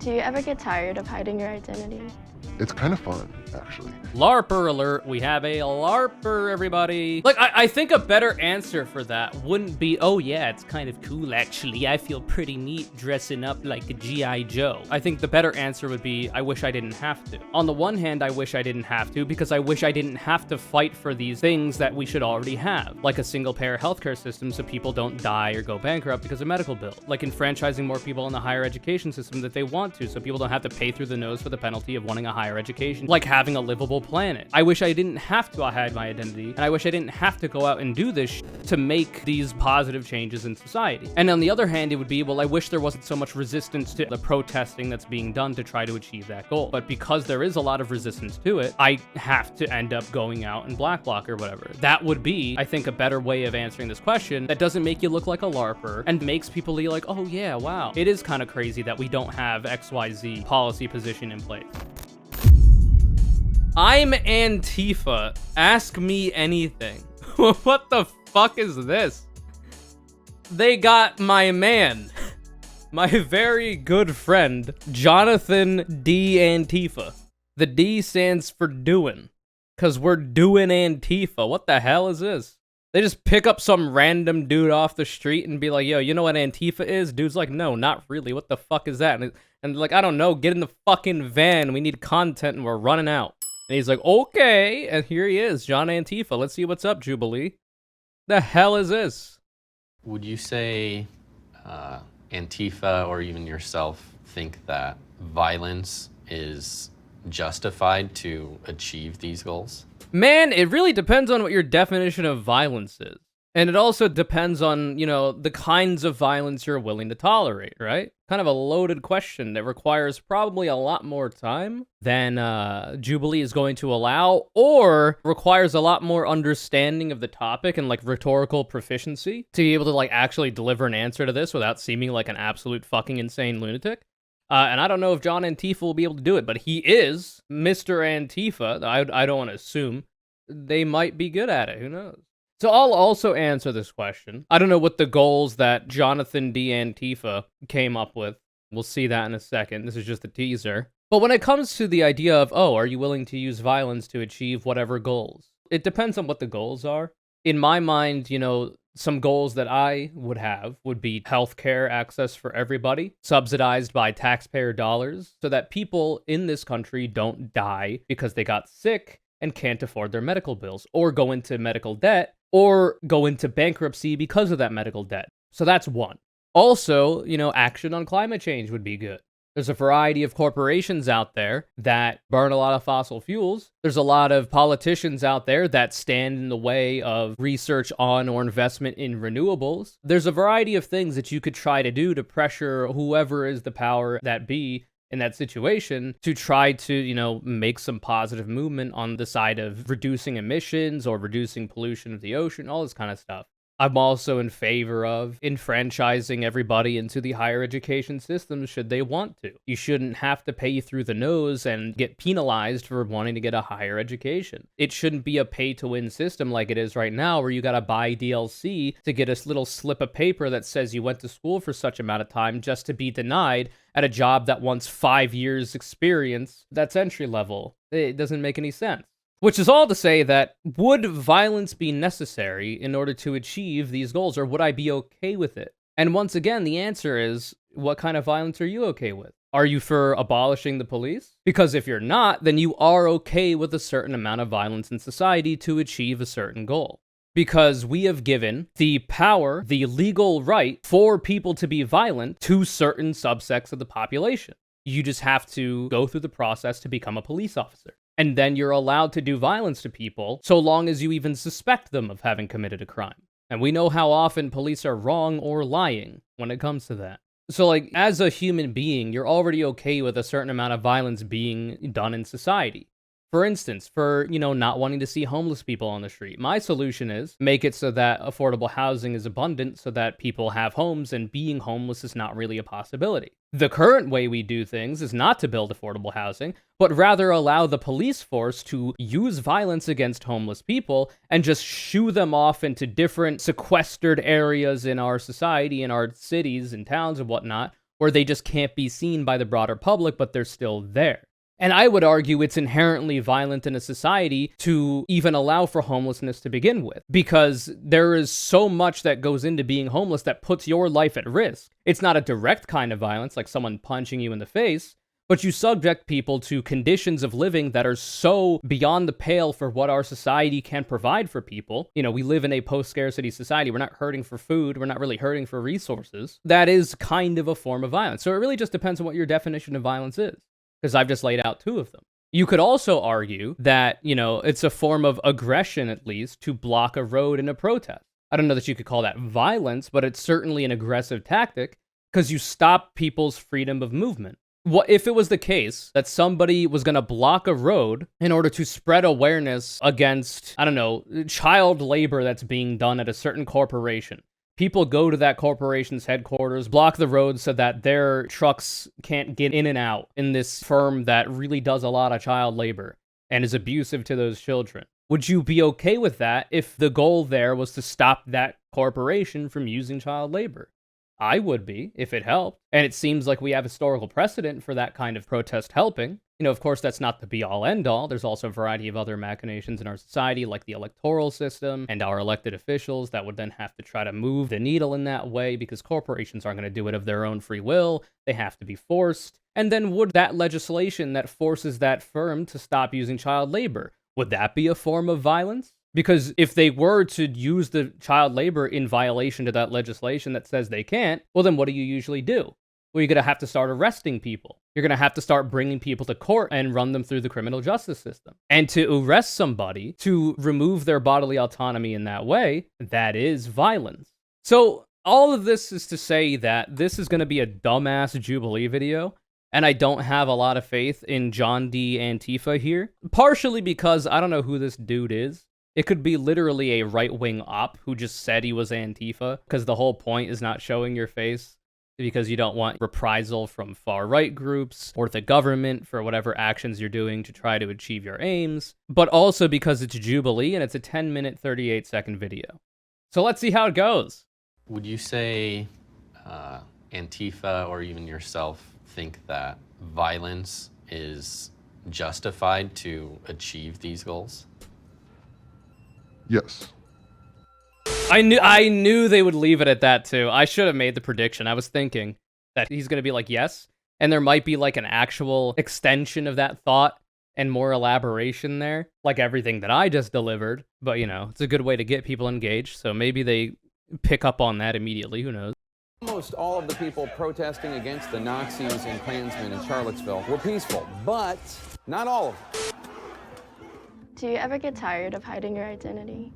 Do you ever get tired of hiding your identity? It's kind of fun, actually. LARPer alert, we have a LARPer, everybody. Like, I think a better answer for that wouldn't be, oh yeah, it's kind of cool actually, I feel pretty neat dressing up like a G.I. Joe. I think the better answer would be, I wish I didn't have to. On the one hand, I wish I didn't have to, because I wish I didn't have to fight for these things that we should already have, like a single-payer healthcare system so people don't die or go bankrupt because of medical bills, like enfranchising more people in the higher education system that they want to, so people don't have to pay through the nose for the penalty of wanting a higher education, like having a livable planet. I wish I didn't have to hide my identity, and I wish I didn't have to go out and do this to make these positive changes in society. And on the other hand, it would be, well, I wish there wasn't so much resistance to the protesting that's being done to try to achieve that goal. But because there is a lot of resistance to it, I have to end up going out and black bloc or whatever. That would be, I think, a better way of answering this question that doesn't make you look like a LARPer and makes people be like, oh yeah, wow, it is kind of crazy that we don't have XYZ policy position in place. I'm ANTIFA. Ask me anything. What the fuck is this? They got my man, my very good friend, Jonathan D. ANTIFA. The D stands for doing, because we're doing Antifa. What the hell is this? They just pick up some random dude off the street and be like, yo, you know what Antifa is? Dude's like, no, not really. What the fuck is that? And like, I don't know, get in the fucking van. We need content and we're running out. And he's like, okay. And here he is, John Antifa. Let's see what's up, Jubilee. The hell is this? Would you say Antifa or even yourself think that violence is justified to achieve these goals? Man, it really depends on what your definition of violence is. And it also depends on, you know, the kinds of violence you're willing to tolerate, right? Kind of a loaded question that requires probably a lot more time than Jubilee is going to allow, or requires a lot more understanding of the topic and like rhetorical proficiency to be able to like actually deliver an answer to this without seeming like an absolute fucking insane lunatic. And I don't know if John Antifa will be able to do it, but he is Mr. Antifa. I don't want to assume. They might be good at it. Who knows? So I'll also answer this question. I don't know what the goals that Jonathan D. Antifa came up with. We'll see that in a second. This is just a teaser. But when it comes to the idea of, oh, are you willing to use violence to achieve whatever goals? It depends on what the goals are. In my mind, you know, some goals that I would have would be healthcare access for everybody, subsidized by taxpayer dollars, so that people in this country don't die because they got sick and can't afford their medical bills, or go into medical debt, or go into bankruptcy because of that medical debt. So that's one. Also, you know, action on climate change would be good. There's a variety of corporations out there that burn a lot of fossil fuels. There's a lot of politicians out there that stand in the way of research on or investment in renewables. There's a variety of things that you could try to do to pressure whoever is the power that be in that situation to try to, you know, make some positive movement on the side of reducing emissions or reducing pollution of the ocean, all this kind of stuff. I'm also in favor of enfranchising everybody into the higher education system should they want to. You shouldn't have to pay through the nose and get penalized for wanting to get a higher education. It shouldn't be a pay-to-win system like it is right now where you gotta buy DLC to get a little slip of paper that says you went to school for such amount of time just to be denied at a job that wants 5 years experience that's entry level. It doesn't make any sense. Which is all to say that, would violence be necessary in order to achieve these goals, or would I be okay with it? And once again, the answer is, what kind of violence are you okay with? Are you for abolishing the police? Because if you're not, then you are okay with a certain amount of violence in society to achieve a certain goal. Because we have given the power, the legal right, for people to be violent to certain subsects of the population. You just have to go through the process to become a police officer. And then you're allowed to do violence to people so long as you even suspect them of having committed a crime. And we know how often police are wrong or lying when it comes to that. So, like, as a human being, you're already okay with a certain amount of violence being done in society. For instance, for, you know, not wanting to see homeless people on the street. My solution is make it so that affordable housing is abundant so that people have homes and being homeless is not really a possibility. The current way we do things is not to build affordable housing, but rather allow the police force to use violence against homeless people and just shoo them off into different sequestered areas in our society, in our cities and towns and whatnot, where they just can't be seen by the broader public, but they're still there. And I would argue it's inherently violent in a society to even allow for homelessness to begin with, because there is so much that goes into being homeless that puts your life at risk. It's not a direct kind of violence, like someone punching you in the face, but you subject people to conditions of living that are so beyond the pale for what our society can provide for people. You know, we live in a post-scarcity society. We're not hurting for food. We're not really hurting for resources. That is kind of a form of violence. So it really just depends on what your definition of violence is, because I've just laid out two of them. You could also argue that, you know, it's a form of aggression, at least, to block a road in a protest. I don't know that you could call that violence, but it's certainly an aggressive tactic because you stop people's freedom of movement. What if it was the case that somebody was going to block a road in order to spread awareness against, I don't know, child labor that's being done at a certain corporation? People go to that corporation's headquarters, block the road so that their trucks can't get in and out in this firm that really does a lot of child labor and is abusive to those children. Would you be okay with that if the goal there was to stop that corporation from using child labor? I would be, if it helped. And it seems like we have historical precedent for that kind of protest helping. You know, of course, that's not the be-all, end-all. There's also a variety of other machinations in our society, like the electoral system and our elected officials that would then have to try to move the needle in that way because corporations aren't going to do it of their own free will. They have to be forced. And then would that legislation that forces that firm to stop using child labor, would that be a form of violence? Because if they were to use the child labor in violation to that legislation that says they can't, well, then what do you usually do? Well, you're going to have to start arresting people. You're going to have to start bringing people to court and run them through the criminal justice system. And to arrest somebody, to remove their bodily autonomy in that way, that is violence. So all of this is to say that this is going to be a dumbass Jubilee video. And I don't have a lot of faith in John D. Antifa here. Partially because I don't know who this dude is. It could be literally a right-wing op who just said he was Antifa, because the whole point is not showing your face, because you don't want reprisal from far-right groups or the government for whatever actions you're doing to try to achieve your aims, but also because it's Jubilee and it's a 10-minute, 38-second video. So let's see how it goes. Would you say Antifa or even yourself think that violence is justified to achieve these goals? Yes. I knew they would leave it at that too. I should have made the prediction. I was thinking that he's going to be like, yes, and there might be like an actual extension of that thought and more elaboration there, like everything that I just delivered. But, you know, it's a good way to get people engaged, so maybe they pick up on that immediately. Who knows? Almost all of the people protesting against the Nazis and Klansmen in Charlottesville were peaceful, but not all of them. Do you ever get tired of hiding your identity?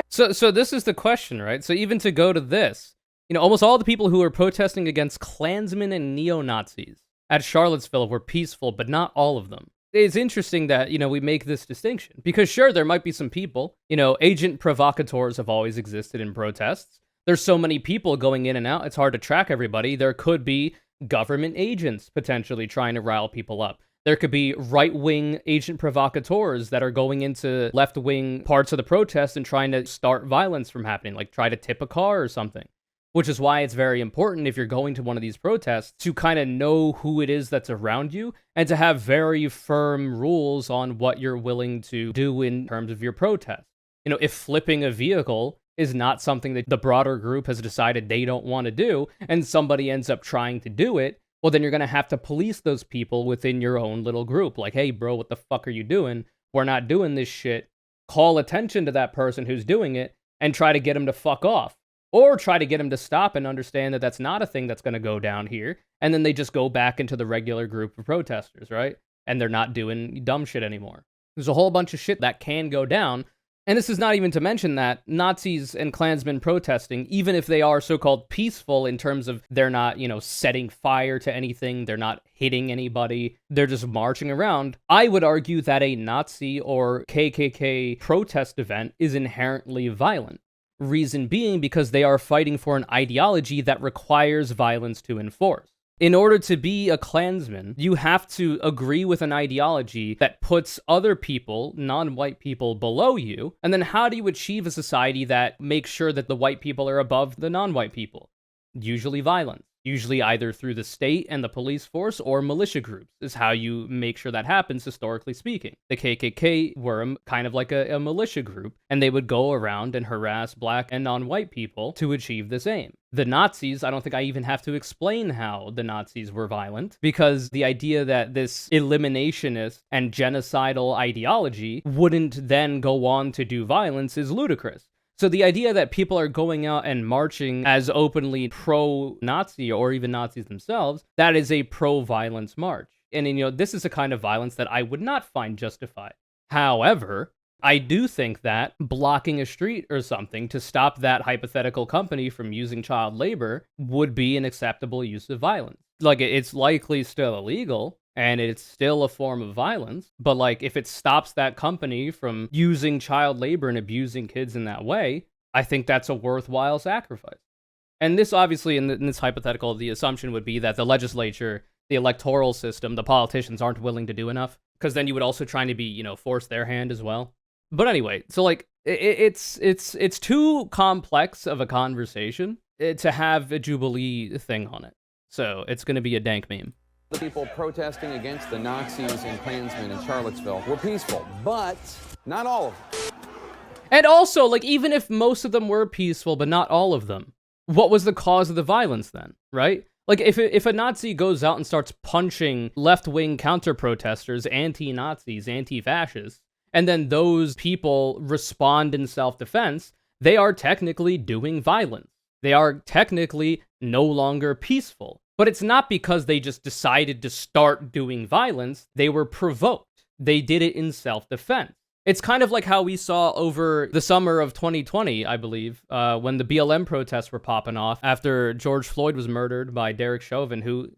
So this is the question, right? So even to go to this, you know, almost all the people who were protesting against Klansmen and neo-Nazis at Charlottesville were peaceful, but not all of them. It's interesting that, you know, we make this distinction because sure, there might be some people, you know, agent provocateurs have always existed in protests. There's so many people going in and out, it's hard to track everybody. There could be government agents potentially trying to rile people up. There could be right-wing agent provocateurs that are going into left-wing parts of the protest and trying to start violence from happening, like try to tip a car or something. Which is why it's very important if you're going to one of these protests to kind of know who it is that's around you and to have very firm rules on what you're willing to do in terms of your protest. You know, if flipping a vehicle is not something that the broader group has decided they don't want to do and somebody ends up trying to do it, well, then you're going to have to police those people within your own little group. Like, hey, bro, what the fuck are you doing? We're not doing this shit. Call attention to that person who's doing it and try to get him to fuck off. Or try to get him to stop and understand that that's not a thing that's going to go down here. And then they just go back into the regular group of protesters, right? And they're not doing dumb shit anymore. There's a whole bunch of shit that can go down. And this is not even to mention that Nazis and Klansmen protesting, even if they are so-called peaceful in terms of they're not, you know, setting fire to anything, they're not hitting anybody, they're just marching around, I would argue that a Nazi or KKK protest event is inherently violent. Reason being because they are fighting for an ideology that requires violence to enforce. In order to be a Klansman, you have to agree with an ideology that puts other people, non-white people, below you. And then how do you achieve a society that makes sure that the white people are above the non-white people? Usually violence. Usually either through the state and the police force or militia groups is how you make sure that happens, historically speaking. The KKK were kind of like a militia group, and they would go around and harass black and non-white people to achieve this aim. The Nazis, I don't think I even have to explain how the Nazis were violent, because the idea that this eliminationist and genocidal ideology wouldn't then go on to do violence is ludicrous. So the idea that people are going out and marching as openly pro-Nazi or even Nazis themselves, that is a pro-violence march. And, this is a kind of violence that I would not find justified. However, I do think that blocking a street or something to stop that hypothetical company from using child labor would be an acceptable use of violence. Like, it's likely still illegal, and it's still a form of violence, but like, if it stops that company from using child labor and abusing kids in that way, I think that's a worthwhile sacrifice. And this, obviously, in this hypothetical, the assumption would be that the legislature, the electoral system, the politicians aren't willing to do enough, because then you would also try to be, force their hand as well. But anyway, so like, it's too complex of a conversation to have a Jubilee thing on it. So it's going to be a dank meme. The people protesting against the Nazis and Klansmen in Charlottesville were peaceful, but not all of them. And also, like, even if most of them were peaceful, but not all of them, what was the cause of the violence then, right? Like, if a Nazi goes out and starts punching left-wing counter-protesters, anti-Nazis, anti-fascists, and then those people respond in self-defense, they are technically doing violence. They are technically no longer peaceful. But it's not because they just decided to start doing violence. They were provoked. They did it in self-defense. It's kind of like how we saw over the summer of 2020, I believe, when the BLM protests were popping off after George Floyd was murdered by Derek Chauvin, who,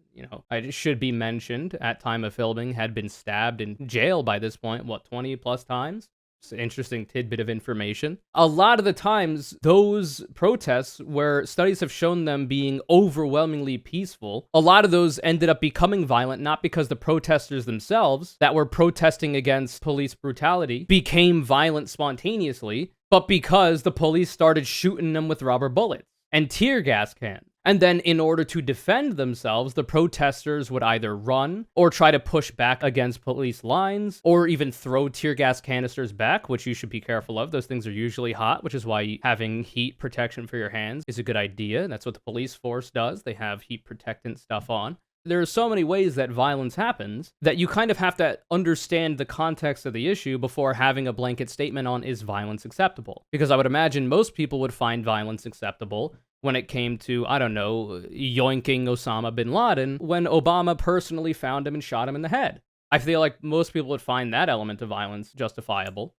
I should be mentioned at time of filming, had been stabbed in jail by this point, 20 plus times? It's an interesting tidbit of information. A lot of the times, those protests, where studies have shown them being overwhelmingly peaceful, a lot of those ended up becoming violent, not because the protesters themselves that were protesting against police brutality became violent spontaneously, but because the police started shooting them with rubber bullets and tear gas cans. And then in order to defend themselves, the protesters would either run or try to push back against police lines or even throw tear gas canisters back, which you should be careful of. Those things are usually hot, which is why having heat protection for your hands is a good idea. That's what the police force does. They have heat protectant stuff on. There are so many ways that violence happens that you kind of have to understand the context of the issue before having a blanket statement on, is violence acceptable? Because I would imagine most people would find violence acceptable when it came to, I don't know, yoinking Osama bin Laden when Obama personally found him and shot him in the head. I feel like most people would find that element of violence justifiable.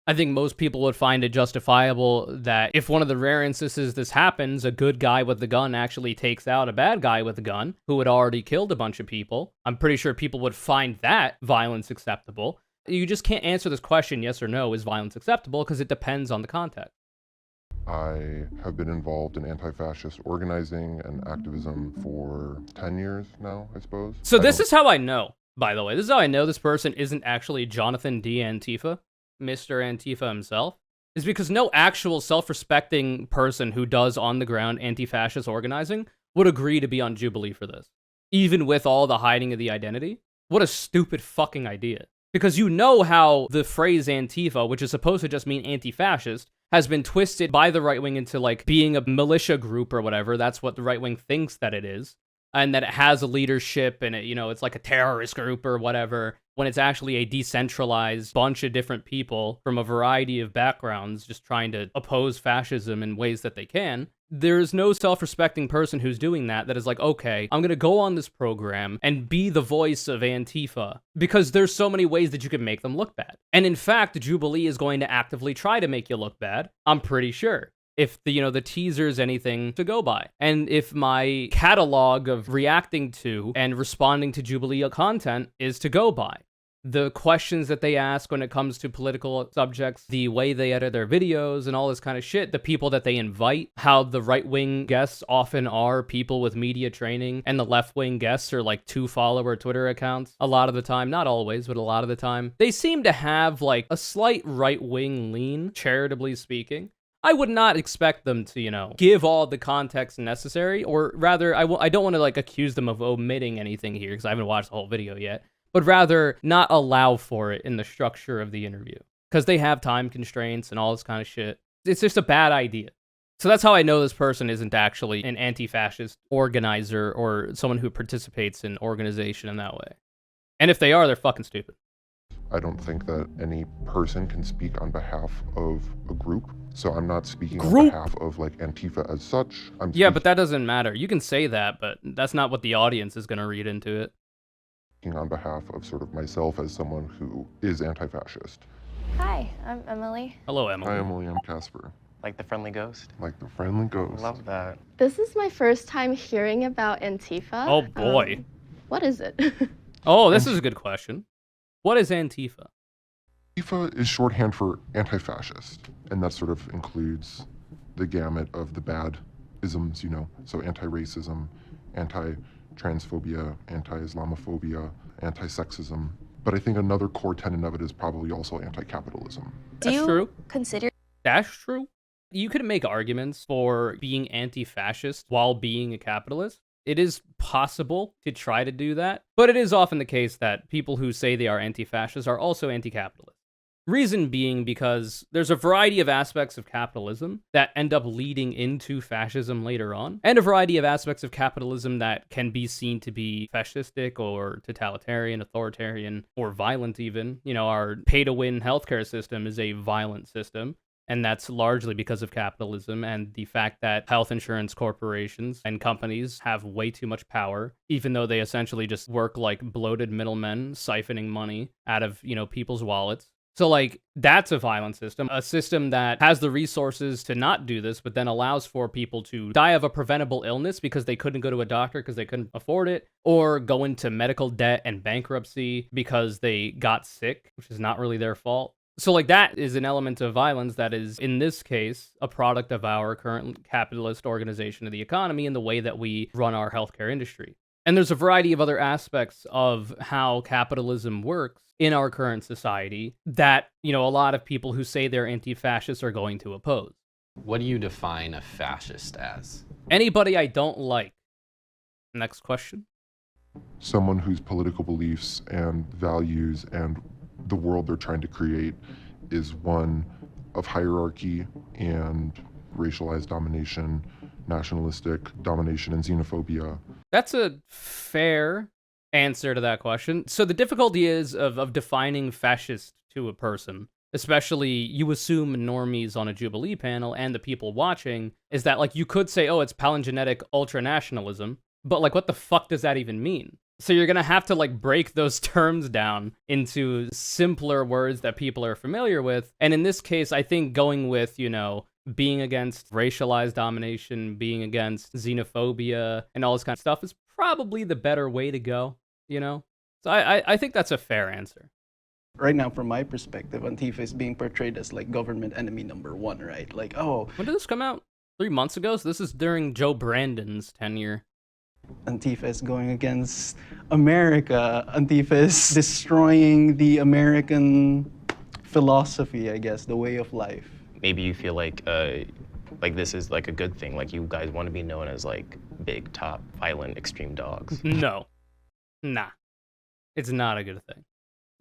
I think most people would find it justifiable that if one of the rare instances this happens, a good guy with the gun actually takes out a bad guy with a gun who had already killed a bunch of people. I'm pretty sure people would find that violence acceptable. You just can't answer this question, yes or no, is violence acceptable, because it depends on the context. I have been involved in anti-fascist organizing and activism for 10 years now, I suppose. So this is how I know, by the way. This is how I know this person isn't actually Jonathan D. Antifa, Mr. Antifa himself, is because no actual self-respecting person who does on-the-ground anti-fascist organizing would agree to be on Jubilee for this. Even with all the hiding of the identity. What a stupid fucking idea. Because you know how the phrase Antifa, which is supposed to just mean anti-fascist, has been twisted by the right wing into like being a militia group or whatever. That's what the right wing thinks that it is. And that it has a leadership and it, it's like a terrorist group or whatever, when it's actually a decentralized bunch of different people from a variety of backgrounds just trying to oppose fascism in ways that they can. There's no self-respecting person who's doing that is like, okay, I'm going to go on this program and be the voice of Antifa, because there's so many ways that you can make them look bad. And in fact, Jubilee is going to actively try to make you look bad, I'm pretty sure. If the teaser's anything to go by. And if my catalog of reacting to and responding to Jubilee content is to go by. The questions that they ask when it comes to political subjects, the way they edit their videos and all this kind of shit, the people that they invite, how the right-wing guests often are people with media training, and the left-wing guests are like 2-follower Twitter accounts. A lot of the time, not always, but a lot of the time. They seem to have like a slight right-wing lean, charitably speaking. I would not expect them to, give all the context necessary, or rather, I don't want to like accuse them of omitting anything here because I haven't watched the whole video yet, but rather not allow for it in the structure of the interview because they have time constraints and all this kind of shit. It's just a bad idea. So that's how I know this person isn't actually an anti-fascist organizer or someone who participates in organization in that way. And if they are, they're fucking stupid. I don't think that any person can speak on behalf of a group. So I'm not speaking on behalf of like Antifa as such. Yeah, but that doesn't matter. You can say that, but that's not what the audience is going to read into it. Speaking on behalf of sort of myself as someone who is anti-fascist. Hi, I'm Emily. Hello, Emily. Hi, Emily. I'm Casper. Like the friendly ghost? Like the friendly ghost. Love that. This is my first time hearing about Antifa. Oh, boy. What is it? Oh, this is a good question. What is Antifa? Antifa is shorthand for anti-fascist, and that sort of includes the gamut of the bad isms, so anti-racism, anti-transphobia, anti-Islamophobia, anti-sexism. But I think another core tenet of it is probably also anti-capitalism. That's true. Consider That's true. You could make arguments for being anti-fascist while being a capitalist. It is possible to try to do that, but it is often the case that people who say they are anti-fascist are also anti-capitalist. Reason being because there's a variety of aspects of capitalism that end up leading into fascism later on, and a variety of aspects of capitalism that can be seen to be fascistic or totalitarian, authoritarian, or violent even. Our pay-to-win healthcare system is a violent system. And that's largely because of capitalism and the fact that health insurance corporations and companies have way too much power, even though they essentially just work like bloated middlemen, siphoning money out of, people's wallets. So, that's a violent system, a system that has the resources to not do this, but then allows for people to die of a preventable illness because they couldn't go to a doctor because they couldn't afford it, or go into medical debt and bankruptcy because they got sick, which is not really their fault. So, that is an element of violence that is, in this case, a product of our current capitalist organization of the economy and the way that we run our healthcare industry. And there's a variety of other aspects of how capitalism works in our current society that, a lot of people who say they're anti-fascists are going to oppose. What do you define a fascist as? Anybody I don't like. Next question. Someone whose political beliefs and values and the world they're trying to create is one of hierarchy and racialized domination, nationalistic domination, and xenophobia. That's a fair answer to that question. So the difficulty is of defining fascist to a person, especially you assume normies on a Jubilee panel and the people watching, is that you could say, oh, it's palingenetic ultranationalism, but what the fuck does that even mean? So you're going to have to break those terms down into simpler words that people are familiar with. And in this case, I think going with, being against racialized domination, being against xenophobia and all this kind of stuff is probably the better way to go, So I think that's a fair answer. Right now, from my perspective, Antifa is being portrayed as government enemy number one, right? When did this come out? 3 months ago? So this is during Joe Brandon's tenure. Antifa is going against America. Antifa is destroying the American philosophy, I guess, the way of life. Maybe you feel like this is a good thing. You guys want to be known as big, top, violent, extreme dogs. No. Nah. It's not a good thing.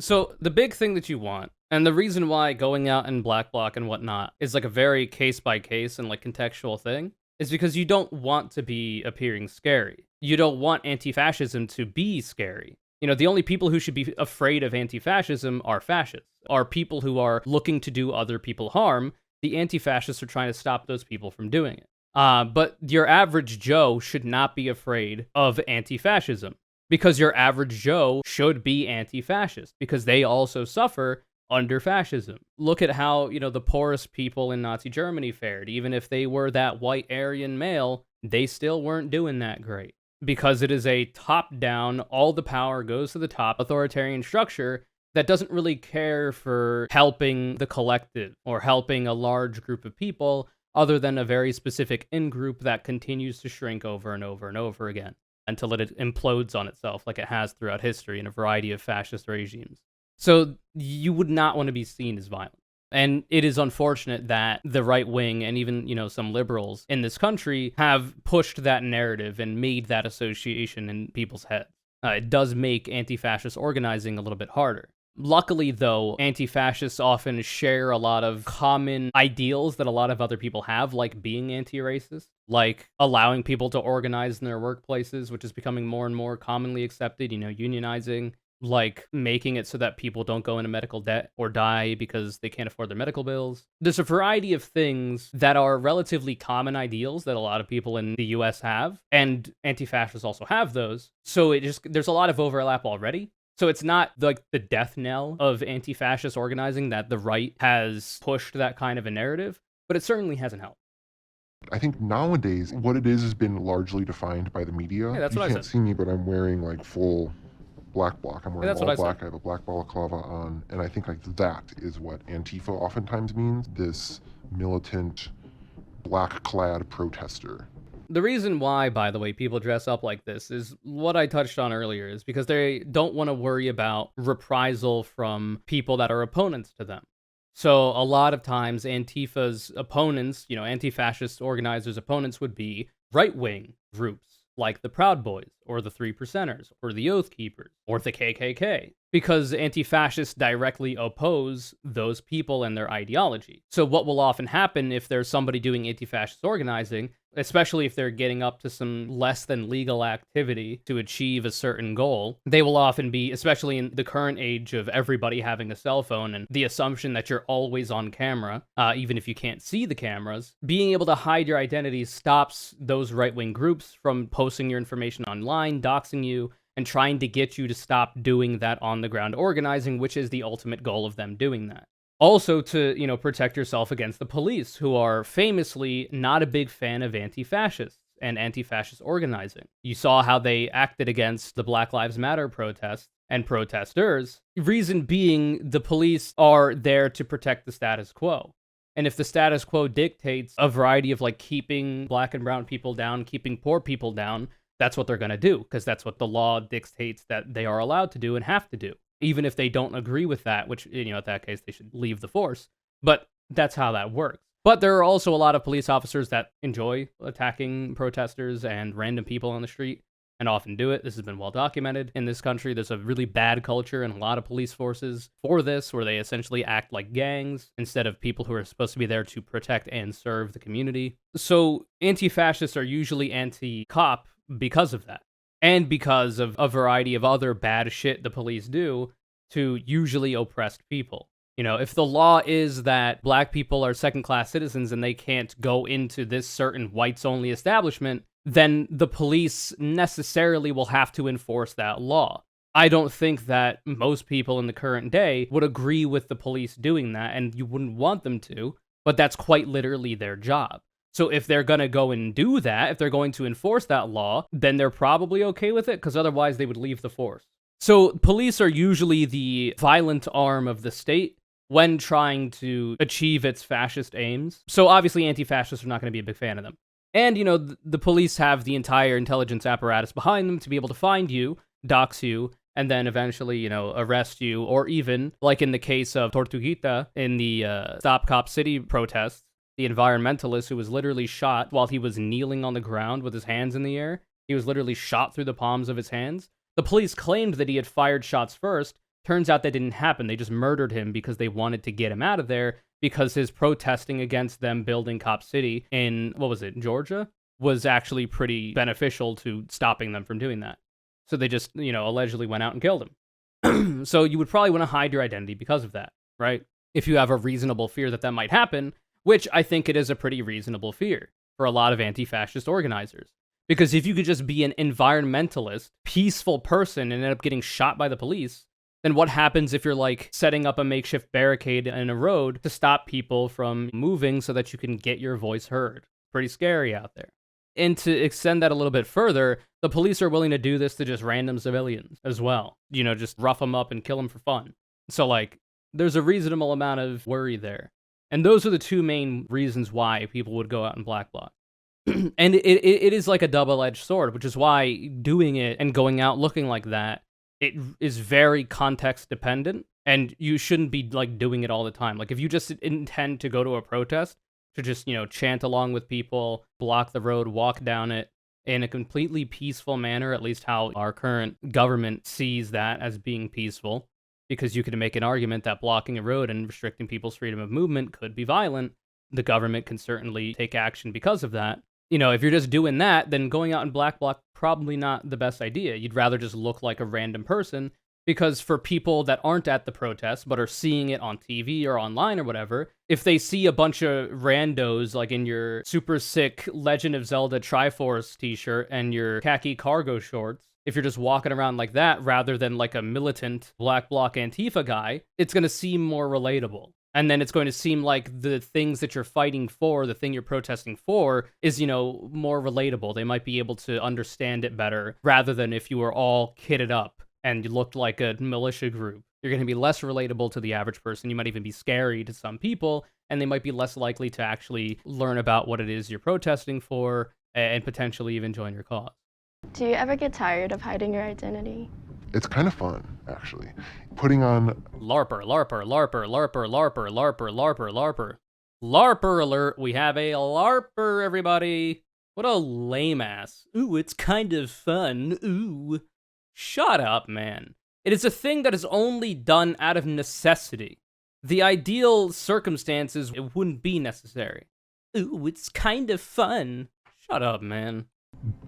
So the big thing that you want, and the reason why going out in black bloc and whatnot is a very case by case and contextual thing, is because you don't want to be appearing scary. You don't want anti-fascism to be scary. The only people who should be afraid of anti-fascism are fascists, are people who are looking to do other people harm. The anti-fascists are trying to stop those people from doing it. But your average Joe should not be afraid of anti-fascism, because your average Joe should be anti-fascist, because they also suffer under fascism. Look at how, the poorest people in Nazi Germany fared. Even if they were that white Aryan male, they still weren't doing that great. Because it is a top-down, all the power goes to the top authoritarian structure that doesn't really care for helping the collective or helping a large group of people other than a very specific in-group that continues to shrink over and over and over again until it implodes on itself like it has throughout history in a variety of fascist regimes. So you would not want to be seen as violent. And it is unfortunate that the right wing and even, some liberals in this country have pushed that narrative and made that association in people's heads. It does make anti-fascist organizing a little bit harder. Luckily, though, anti-fascists often share a lot of common ideals that a lot of other people have, like being anti-racist, like allowing people to organize in their workplaces, which is becoming more and more commonly accepted, unionizing, like making it so that people don't go into medical debt or die because they can't afford their medical bills. There's a variety of things that are relatively common ideals that a lot of people in the US have, and anti-fascists also have those. So there's a lot of overlap already. So it's not like the death knell of anti-fascist organizing that the right has pushed that kind of a narrative, but it certainly hasn't helped. I think nowadays, what it is has been largely defined by the media. Yeah, that's what I You can't said. see me, but I'm wearing like full black bloc. I'm wearing that's all what I black. said. I have a black balaclava on, and I think like that is what Antifa oftentimes means. This militant, black-clad protester. The reason why, by the way, people dress up like this is what I touched on earlier, is because they don't want to worry about reprisal from people that are opponents to them. So a lot of times Antifa's opponents, anti-fascist organizers' opponents would be right-wing groups like the Proud Boys or the Three Percenters or the Oath Keepers or the KKK, because anti-fascists directly oppose those people and their ideology. So what will often happen if there's somebody doing anti-fascist organizing, especially if they're getting up to some less than legal activity to achieve a certain goal, they will often be, especially in the current age of everybody having a cell phone and the assumption that you're always on camera, even if you can't see the cameras, being able to hide your identity stops those right-wing groups from posting your information online, doxing you, and trying to get you to stop doing that on-the-ground organizing, which is the ultimate goal of them doing that. Also to, protect yourself against the police, who are famously not a big fan of anti-fascists and anti-fascist organizing. You saw how they acted against the Black Lives Matter protests and protesters. Reason being, the police are there to protect the status quo. And if the status quo dictates a variety of keeping black and brown people down, keeping poor people down, that's what they're going to do, because that's what the law dictates that they are allowed to do and have to do. Even if they don't agree with that, which, at that case, they should leave the force. But that's how that works. But there are also a lot of police officers that enjoy attacking protesters and random people on the street, and often do it. This has been well documented in this country. There's a really bad culture in a lot of police forces for this, where they essentially act like gangs instead of people who are supposed to be there to protect and serve the community. So anti-fascists are usually anti-cop because of that. And because of a variety of other bad shit the police do to usually oppressed people. If the law is that black people are second-class citizens and they can't go into this certain whites-only establishment, then the police necessarily will have to enforce that law. I don't think that most people in the current day would agree with the police doing that, and you wouldn't want them to, but that's quite literally their job. So if they're going to go and do that, if they're going to enforce that law, then they're probably okay with it, because otherwise they would leave the force. So police are usually the violent arm of the state when trying to achieve its fascist aims. So obviously anti-fascists are not going to be a big fan of them. And, the police have the entire intelligence apparatus behind them to be able to find you, dox you, and then eventually, arrest you, or even, like in the case of Tortuguita in the Stop Cop City protests, the environmentalist who was literally shot while he was kneeling on the ground with his hands in the air. He was literally shot through the palms of his hands. The police claimed that he had fired shots first. Turns out that didn't happen. They just murdered him because they wanted to get him out of there, because his protesting against them building Cop City in, Georgia, was actually pretty beneficial to stopping them from doing that. So they just, allegedly went out and killed him. So you would probably want to hide your identity because of that, right? If you have a reasonable fear that might happen, which I think it is a pretty reasonable fear for a lot of anti-fascist organizers. Because if you could just be an environmentalist, peaceful person and end up getting shot by the police, then what happens if you're setting up a makeshift barricade in a road to stop people from moving so that you can get your voice heard? Pretty scary out there. And to extend that a little bit further, the police are willing to do this to just random civilians as well. Just rough them up and kill them for fun. So there's a reasonable amount of worry there. And those are the two main reasons why people would go out and black bloc. And it is like a double-edged sword, which is why doing it and going out looking like that, it is very context dependent. And you shouldn't be like doing it all the time. Like if you just intend to go to a protest, to just, chant along with people, block the road, walk down it in a completely peaceful manner, at least how our current government sees that as being peaceful, because you could make an argument that blocking a road and restricting people's freedom of movement could be violent. The government can certainly take action because of that. If you're just doing that, then going out in black bloc, probably not the best idea. You'd rather just look like a random person, because for people that aren't at the protest but are seeing it on TV or online or whatever, if they see a bunch of randos like in your super sick Legend of Zelda Triforce t-shirt and your khaki cargo shorts, if you're just walking around like that rather than like a militant black bloc Antifa guy, it's going to seem more relatable. And then it's going to seem like the things that you're fighting for, the thing you're protesting for, is, more relatable. They might be able to understand it better, rather than if you were all kitted up and you looked like a militia group. You're going to be less relatable to the average person. You might even be scary to some people, and they might be less likely to actually learn about what it is you're protesting for and potentially even join your cause. Do you ever get tired of hiding your identity? It's kind of fun, actually. Putting on LARPer, LARPer, LARPer, LARPer, LARPer, LARPer, LARPer, LARPer. LARPer alert, we have a LARPer, everybody. What a lame ass. Ooh, it's kind of fun. Ooh. Shut up, man. It is a thing that is only done out of necessity. The ideal circumstances, it wouldn't be necessary. Ooh, it's kind of fun. Shut up, man.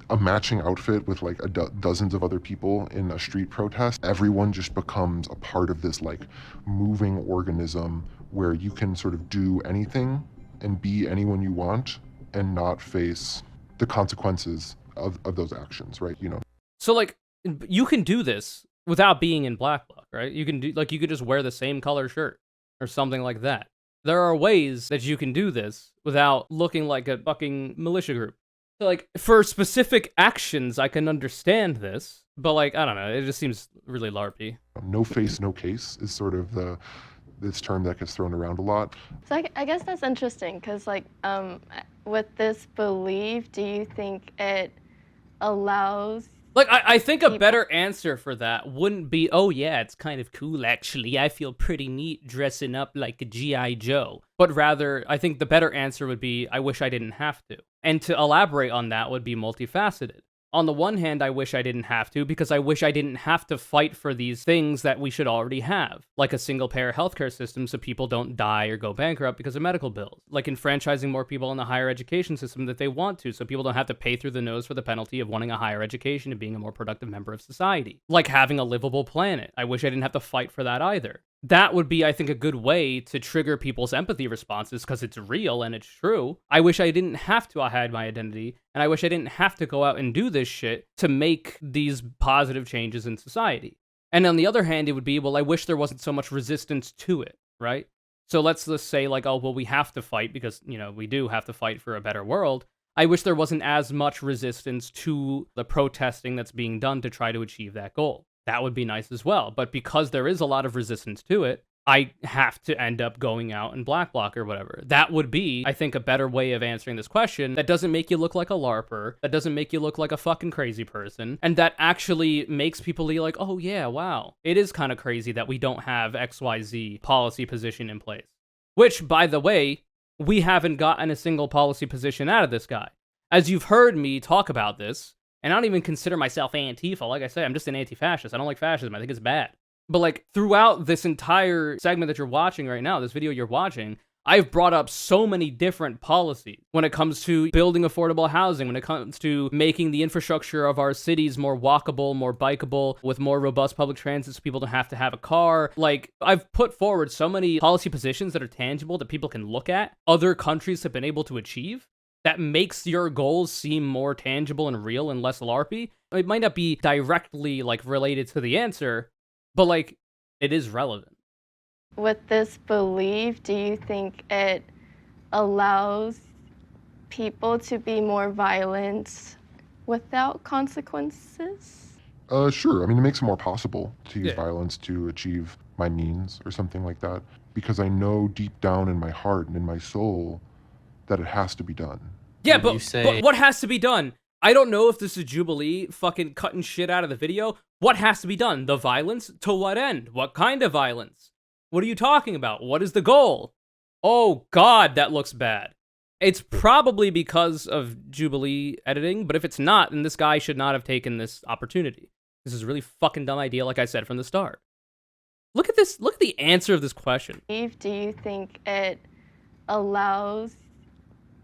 a matching outfit with like dozens of other people in a street protest, everyone just becomes a part of this like moving organism where you can sort of do anything and be anyone you want and not face the consequences of those actions, right? You know. So like you can do this without being in black bloc, right? You can do like you could just wear the same color shirt or something like that. There are ways that you can do this without looking like a fucking militia group. So like for specific actions, I can understand this, but like I don't know, it just seems really LARPy. No face, no case is sort of this term that gets thrown around a lot. So I guess that's interesting because like with this belief, do you think it allows? Like, I think a better answer for that wouldn't be, oh yeah, it's kind of cool actually, I feel pretty neat dressing up like a G.I. Joe. But rather, I think the better answer would be, I wish I didn't have to. And to elaborate on that would be multifaceted. On the one hand, I wish I didn't have to, because I wish I didn't have to fight for these things that we should already have, like a single-payer healthcare system so people don't die or go bankrupt because of medical bills, like enfranchising more people in the higher education system that they want to, so people don't have to pay through the nose for the penalty of wanting a higher education and being a more productive member of society, like having a livable planet. I wish I didn't have to fight for that either. That would be, I think, a good way to trigger people's empathy responses because it's real and it's true. I wish I didn't have to hide my identity, and I wish I didn't have to go out and do this shit to make these positive changes in society. And on the other hand, it would be, well, I wish there wasn't so much resistance to it, right? So let's just say, like, oh, well, we have to fight because, you know, we do have to fight for a better world. I wish there wasn't as much resistance to the protesting that's being done to try to achieve that goal. That would be nice as well. But because there is a lot of resistance to it, I have to end up going out in black bloc or whatever. That would be, I think, a better way of answering this question that doesn't make you look like a LARPer, that doesn't make you look like a fucking crazy person, and that actually makes people be like, oh yeah, wow, it is kind of crazy that we don't have XYZ policy position in place. Which, by the way, we haven't gotten a single policy position out of this guy. As you've heard me talk about this, and I don't even consider myself Antifa. Like I say, I'm just an anti-fascist. I don't like fascism. I think it's bad. But like throughout this entire segment that you're watching right now, this video you're watching, I've brought up so many different policies when it comes to building affordable housing, when it comes to making the infrastructure of our cities more walkable, more bikeable, with more robust public transit so people don't have to have a car. Like, I've put forward so many policy positions that are tangible that people can look at, other countries have been able to achieve, that makes your goals seem more tangible and real and less LARPy. It might not be directly, like, related to the answer, but, like, it is relevant. With this belief, do you think it allows people to be more violent without consequences? Sure. I mean, it makes it more possible to use violence to achieve my means or something like that, because I know deep down in my heart and in my soul that it has to be done. Yeah, but what has to be done? I don't know if this is Jubilee fucking cutting shit out of the video. What has to be done? The violence? To what end? What kind of violence? What are you talking about? What is the goal? Oh god, that looks bad. It's probably because of Jubilee editing, but if it's not, then this guy should not have taken this opportunity. This is a really fucking dumb idea, like I said from the start. Look at this. Look at the answer of this question. Do you think it allows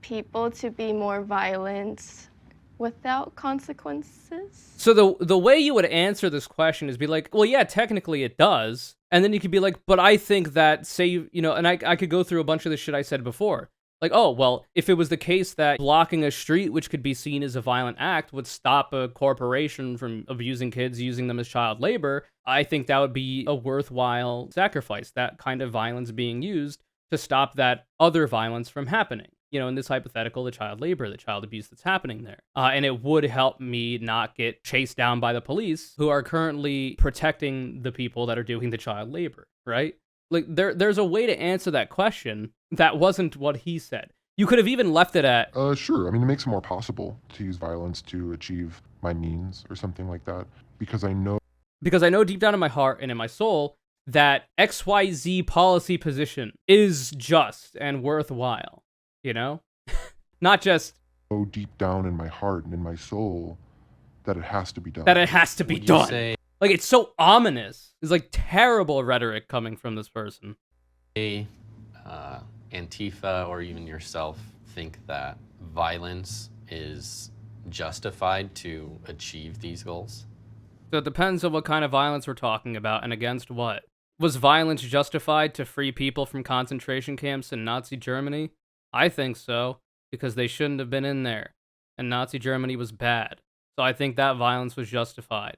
people to be more violent without consequences? So the way you would answer this question is be like, well, yeah, technically it does. And then you could be like, but I think that, say, you know, and I could go through a bunch of the shit I said before. Like, oh, well, if it was the case that blocking a street, which could be seen as a violent act, would stop a corporation from abusing kids, using them as child labor, I think that would be a worthwhile sacrifice, that kind of violence being used to stop that other violence from happening. You know, in this hypothetical, the child labor, the child abuse that's happening there. And it would help me not get chased down by the police who are currently protecting the people that are doing the child labor, right? Like, there's a way to answer that question that wasn't what he said. You could have even left it at... Sure. I mean, it makes it more possible to use violence to achieve my means or something like that. Because I know deep down in my heart and in my soul that XYZ policy position is just and worthwhile. You know? Not just... so deep down in my heart and in my soul that it has to be done. That it has to be done. Like, it's so ominous. It's like terrible rhetoric coming from this person. Antifa or even yourself think that violence is justified to achieve these goals? So it depends on what kind of violence we're talking about and against what. Was violence justified to free people from concentration camps in Nazi Germany? I think so, because they shouldn't have been in there, and Nazi Germany was bad. So I think that violence was justified.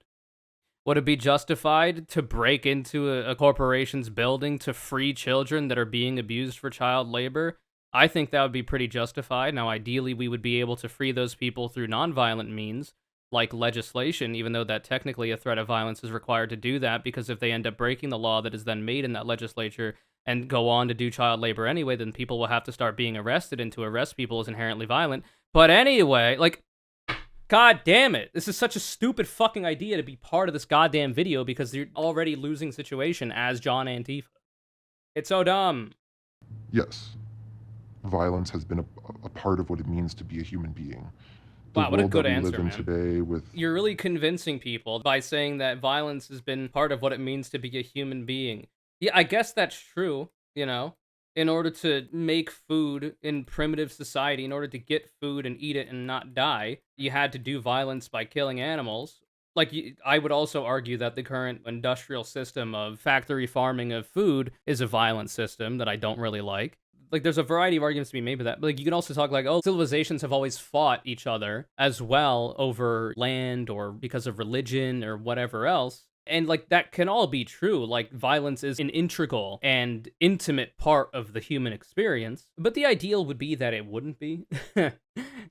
Would it be justified to break into a corporation's building to free children that are being abused for child labor? I think that would be pretty justified. Now, ideally, we would be able to free those people through nonviolent means, like legislation, even though that technically a threat of violence is required to do that, because if they end up breaking the law that is then made in that legislature and go on to do child labor anyway, then people will have to start being arrested, and to arrest people is inherently violent. But anyway, like... God damn it. This is such a stupid fucking idea to be part of this goddamn video because you're already losing situation as John Antifa. It's so dumb. Yes. Violence has been a part of what it means to be a human being. Wow, what a good answer, The world that we live in today with... You're really convincing people by saying that violence has been part of what it means to be a human being. Yeah, I guess that's true, you know? In order to make food in primitive society, in order to get food and eat it and not die, you had to do violence by killing animals. Like, I would also argue that the current industrial system of factory farming of food is a violent system that I don't really like. Like, there's a variety of arguments to be made with that. But, like, you can also talk like, oh, civilizations have always fought each other as well over land or because of religion or whatever else. And, like, that can all be true. Like, violence is an integral and intimate part of the human experience. But the ideal would be that it wouldn't be.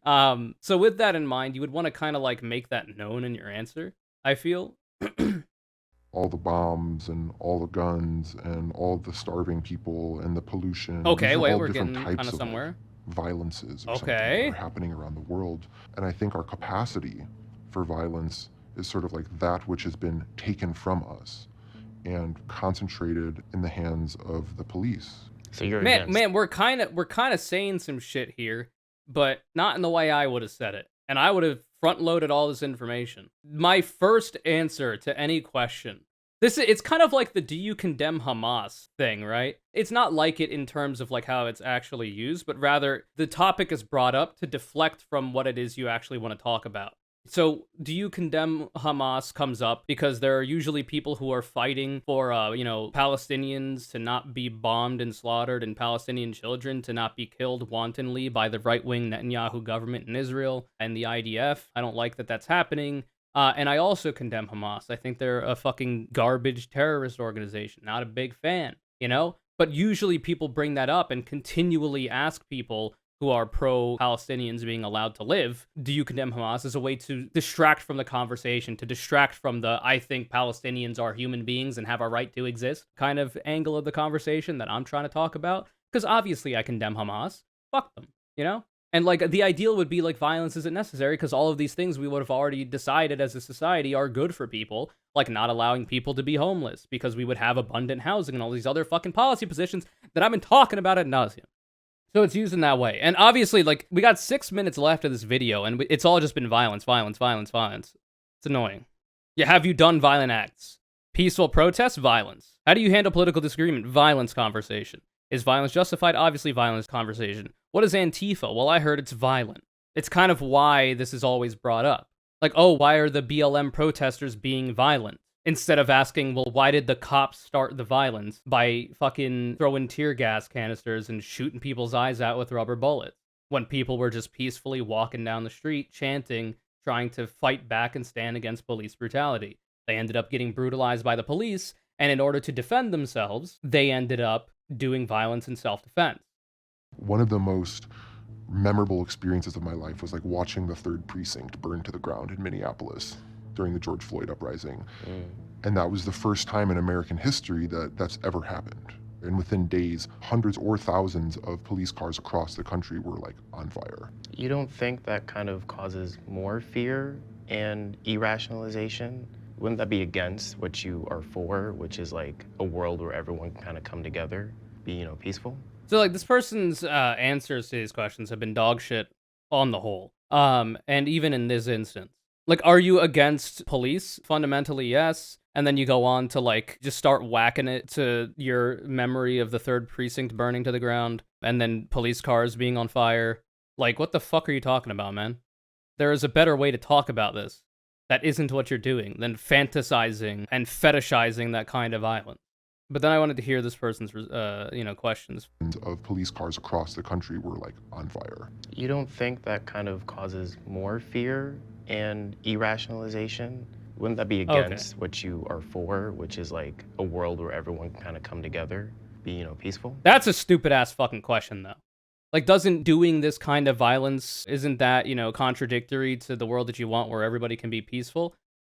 So with that in mind, you would want to kind of, like, make that known in your answer, I feel. All the bombs and all the guns and all the starving people and the pollution. Okay, These are wait, all we're different getting types kind of of somewhere. Violences or something Okay. that are happening around the world. And I think our capacity for violence is sort of like that which has been taken from us and concentrated in the hands of the police. So you're Man, we're kind of saying some shit here, but not in the way I would have said it. And I would have front-loaded all this information. My first answer to any question. It's kind of like the do you condemn Hamas thing, right? It's not like it in terms of like how it's actually used, but rather the topic is brought up to deflect from what it is you actually want to talk about. So, do you condemn Hamas comes up because there are usually people who are fighting for, Palestinians to not be bombed and slaughtered and Palestinian children to not be killed wantonly by the right-wing Netanyahu government in Israel and the IDF. I don't like that that's happening. And I also condemn Hamas. I think they're a fucking garbage terrorist organization. Not a big fan, you know? But usually people bring that up and continually ask people who are pro-Palestinians being allowed to live, do you condemn Hamas, as a way to distract from the conversation, to distract from the I think Palestinians are human beings and have a right to exist kind of angle of the conversation that I'm trying to talk about. Because obviously I condemn Hamas. Fuck them, you know? And like the ideal would be like violence isn't necessary because all of these things we would have already decided as a society are good for people, like not allowing people to be homeless because we would have abundant housing and all these other fucking policy positions that I've been talking about ad nauseum. So it's used in that way. And obviously, like, we got 6 minutes left of this video, and it's all just been violence, violence, violence, violence. It's annoying. Yeah, have you done violent acts? Peaceful protests? Violence. How do you handle political disagreement? Violence conversation. Is violence justified? Obviously, violence conversation. What is Antifa? Well, I heard it's violent. It's kind of why this is always brought up. Like, oh, why are the BLM protesters being violent? Instead of asking, well, why did the cops start the violence by fucking throwing tear gas canisters and shooting people's eyes out with rubber bullets when people were just peacefully walking down the street, chanting, trying to fight back and stand against police brutality? They ended up getting brutalized by the police, and in order to defend themselves, they ended up doing violence in self-defense. One of the most memorable experiences of my life was like watching the 3rd Precinct burn to the ground in Minneapolis during the George Floyd uprising. And that was the first time in American history that that's ever happened. And within days, hundreds or thousands of police cars across the country were like on fire. You don't think that kind of causes more fear and irrationalization? Wouldn't that be against what you are for, which is like a world where everyone can kind of come together, be, you know, peaceful? So like this person's answers to these questions have been dog shit on the whole. And even in this instance. Like, are you against police? Fundamentally, yes. And then you go on to, like, just start whacking it to your memory of the 3rd Precinct burning to the ground and then police cars being on fire. Like, what the fuck are you talking about, man? There is a better way to talk about this that isn't what you're doing than fantasizing and fetishizing that kind of violence. But then I wanted to hear this person's, questions. Of police cars across the country were like on fire. You don't think that kind of causes more fear and irrationalization? Wouldn't that be against what you are for, which is like a world where everyone can kind of come together, be, you know, peaceful? That's a stupid ass fucking question, though. Like, doesn't doing this kind of violence, isn't that, you know, contradictory to the world that you want where everybody can be peaceful?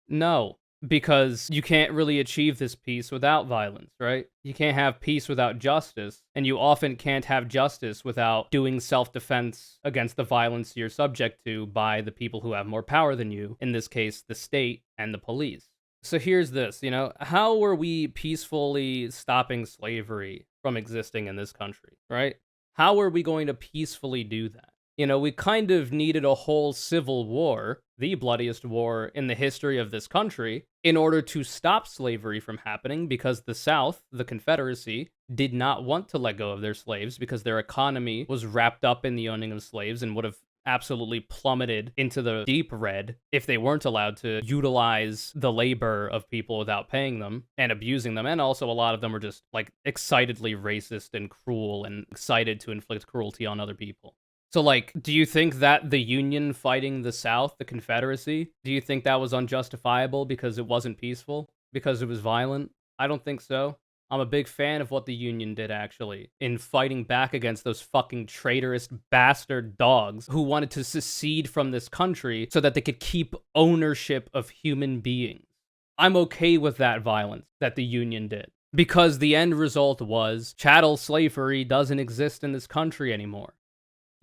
No, because you can't really achieve this peace without violence, right? You can't have peace without justice, and you often can't have justice without doing self-defense against the violence you're subject to by the people who have more power than you, in this case, the state and the police. So here's this, you know, how were we peacefully stopping slavery from existing in this country, right? How are we going to peacefully do that? You know, we kind of needed a whole civil war, the bloodiest war in the history of this country, in order to stop slavery from happening because the South, the Confederacy, did not want to let go of their slaves because their economy was wrapped up in the owning of slaves and would have absolutely plummeted into the deep red if they weren't allowed to utilize the labor of people without paying them and abusing them. And also a lot of them were just like excitedly racist and cruel and excited to inflict cruelty on other people. So like, do you think that the Union fighting the South, the Confederacy, do you think that was unjustifiable because it wasn't peaceful? Because it was violent? I don't think so. I'm a big fan of what the Union did, actually, in fighting back against those fucking traitorous bastard dogs who wanted to secede from this country so that they could keep ownership of human beings. I'm okay with that violence that the Union did, because the end result was chattel slavery doesn't exist in this country anymore.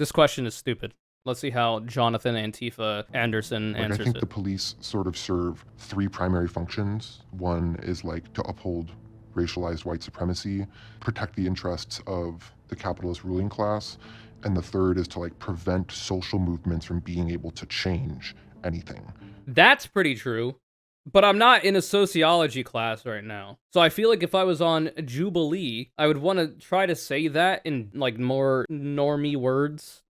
This question is stupid. Let's see how Jonathan Antifa Anderson answers it. I think the police sort of serve 3 primary functions. One is like to uphold racialized white supremacy, protect the interests of the capitalist ruling class, and the third is to like prevent social movements from being able to change anything. That's pretty true, but I'm not in a sociology class right now. So I feel like if I was on Jubilee, I would want to try to say that in like more normie words,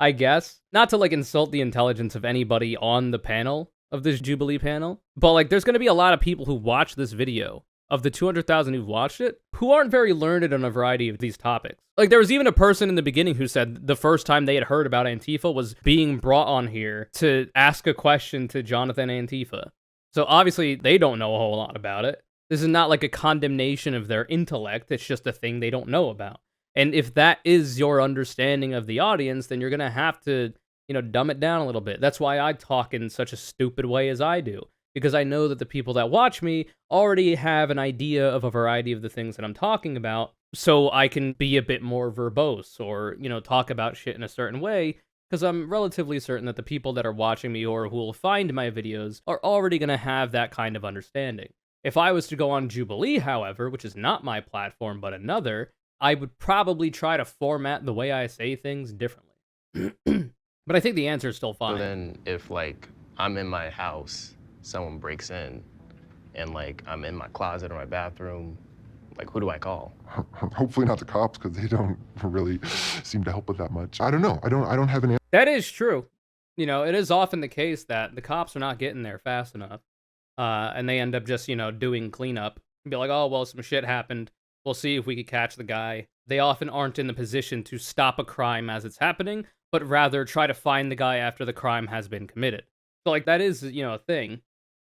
I guess. Not to like insult the intelligence of anybody on the panel, of this Jubilee panel, but like there's going to be a lot of people who watch this video, of the 200,000 who've watched it, who aren't very learned on a variety of these topics. Like, there was even a person in the beginning who said the first time they had heard about Antifa was being brought on here to ask a question to Jonathan Antifa. So obviously, they don't know a whole lot about it. This is not like a condemnation of their intellect, it's just a thing they don't know about. And if that is your understanding of the audience, then you're gonna have to, you know, dumb it down a little bit. That's why I talk in such a stupid way as I do. Because I know that the people that watch me already have an idea of a variety of the things that I'm talking about so I can be a bit more verbose or, talk about shit in a certain way, because I'm relatively certain that the people that are watching me or who will find my videos are already going to have that kind of understanding. If I was to go on Jubilee, however, which is not my platform but another, I would probably try to format the way I say things differently. But I think the answer is still fine. So then if like I'm in my house, someone breaks in, and like I'm in my closet or my bathroom, like who do I call? Hopefully not the cops, because they don't really seem to help with that much. I don't know. I don't have an answer. That is true. It is often the case that the cops are not getting there fast enough. And they end up just, doing cleanup. Be like, oh, well, some shit happened. We'll see if we can catch the guy. They often aren't in the position to stop a crime as it's happening, but rather try to find the guy after the crime has been committed. So, like, that is, a thing.